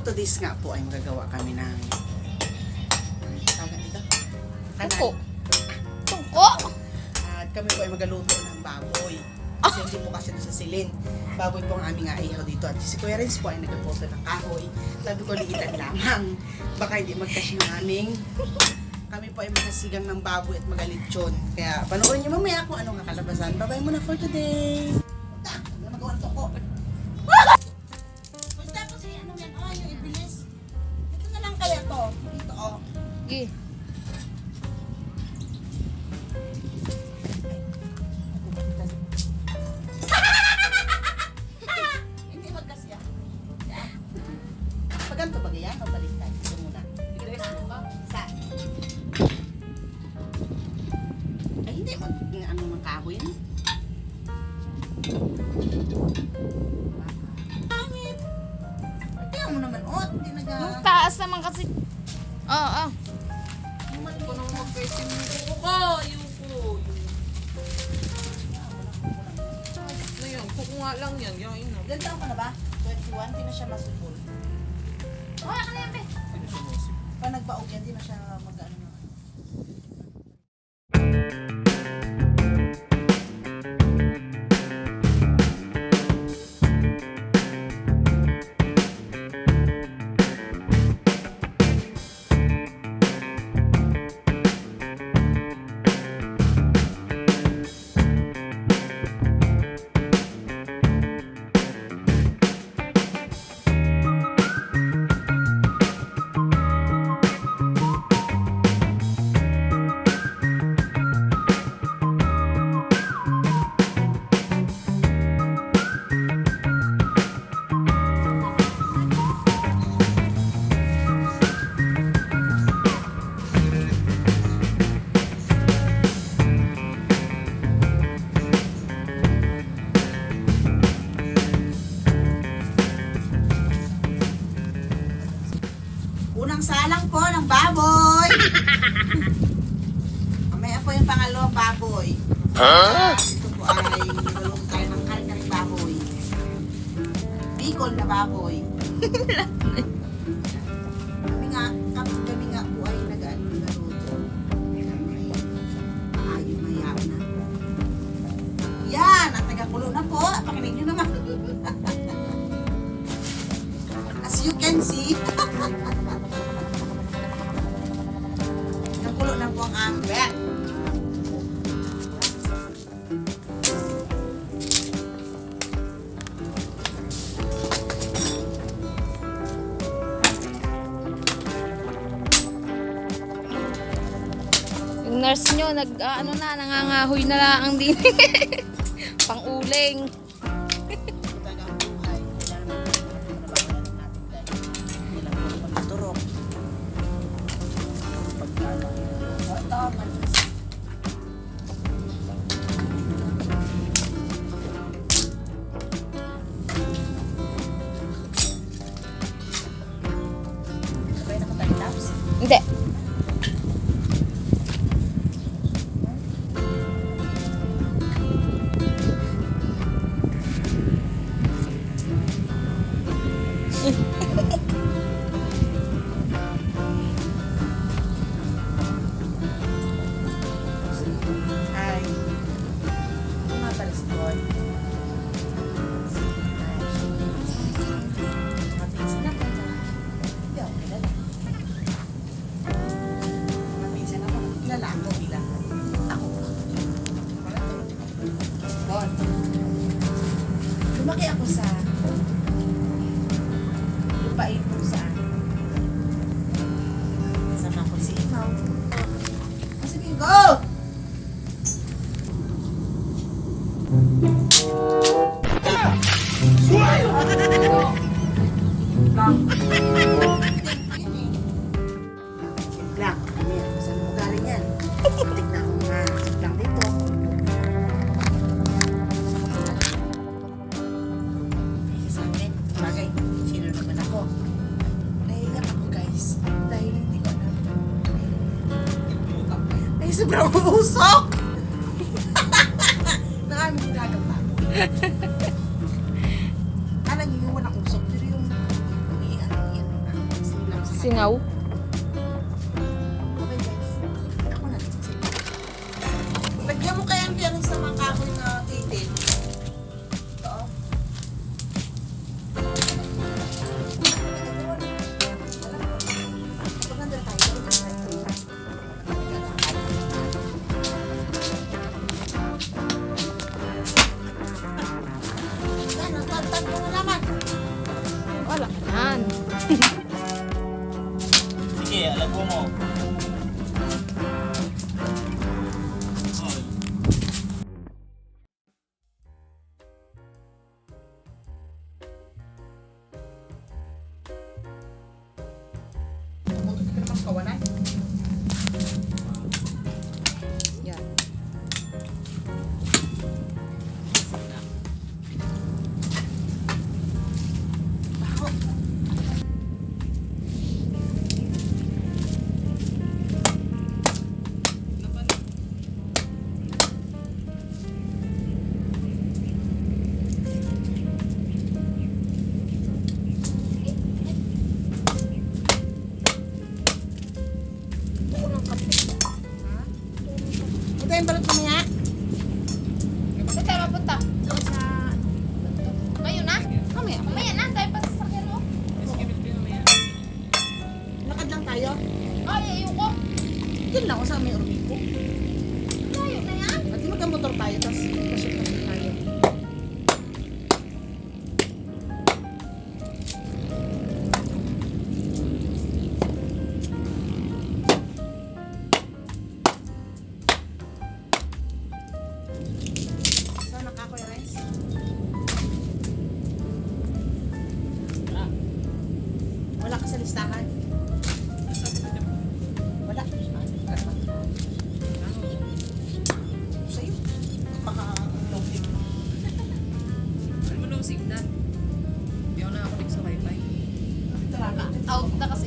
today's nga po ay magagawa kami ng tawag dito? Tungko. Tungko? At kami po ay magaluto ng baboy. Kasi hindi po kasi doon sa silin. Baboy po ang aming ihaw dito. At si Kuya Renz po ay nagpupunta ng kahoy. Sabi ko, liitan lamang. Baka hindi magkasya ng aming. Kami po ay magasigang ng baboy at magalitsyon. Kaya panoorin niyo mamaya kung ano nga kalabasan. Bye-bye muna for today. Punta! Ano magawa ng toko? Punta po si ano yan? Oh, yung ibilis. Dito na lang kaya to. Dito, oh. Gi. Hindi magkasya. Paganto ba ganyan? O baliktad? Ito muna. Isa. Ay, hindi. Ano mang kahoy yan? Pangit. Tingnan mo naman, oh. Hindi Yung taas naman kasi. Oo. Mali ko nang Pwede mo ko. Ayoko. Ano yan? Kuko nga lang yan. Yain na. Ilan taon ka na ba? 21? Hindi na siya masupol. Wala ka na yan, be. Pwede siya masip. Pag nagbaog yan, hindi na siya mag-ano na. Unang salang po ng baboy. Mamaya po yung pangalawang baboy. Ito po ay nilulong tayo ng kari-karing baboy. Bicol na baboy. Kami nga po ay nag-aluto. Ayun, mayab na. Yan, at nagakulo na po. Pakinig nyo naman. As you can see, nagkulo na po ang ambet. Yung nurse nyo, nangangahoy na lang ang din. Pang-uling. Talagang buhay. Kailangan natin natin guys. Hindi lang po pagturok. Pagkala. O ito, malis. Sabay na tayo taps. Hindi. Ay. Tumatala si Boy. Mapinsin na po sa... Hindi ako kilala. Mapinsin ako. Kilala ako bilang. Ako. Bon. Lumaki ako sa... Lupain po sa... Kasama ko si Imaw. Sige, go! Lang. Saan mo galing yan? Tignan ko nga. Lang dito. Ay, sa akin. Bagay. Sino naman ako? Naiiyak ako guys. Dahil hindi ko alam. Ay, sobrang usok! Nakami ginagawa. Alam niyo yung walang usok. Pero yung umiiyak. Singaw. Okay guys. Ako na. Sige. Lagyan mo kaya ang biyanin sa mga kahoy na titin. Ito oh. Maganda tayo. Yan, ang tantan mo na naman. Wala yan. Sige, alam mo. Oy. Pumunta ka naman kawalan. Yan. Baho. Ito yung balot mamaya. Saan tayo mapunta? Doon sa... Ngayon na? Mamaya. Mamaya na. Tayo pa sa sakyan mo. Lakad lang tayo. Ay, ayoko. Diyan lang ako sa may Ormico. Layo na yan. At di magkamotor tayo, tapos pasok-pasok tayo. Saan ang kakoy, Renz? Wala ka sa listahan? Wala. Sa'yo. Baka lobby. Ano mo nung signal? Hindi ako nakakulik sa wifi. Talaga. Out na kasi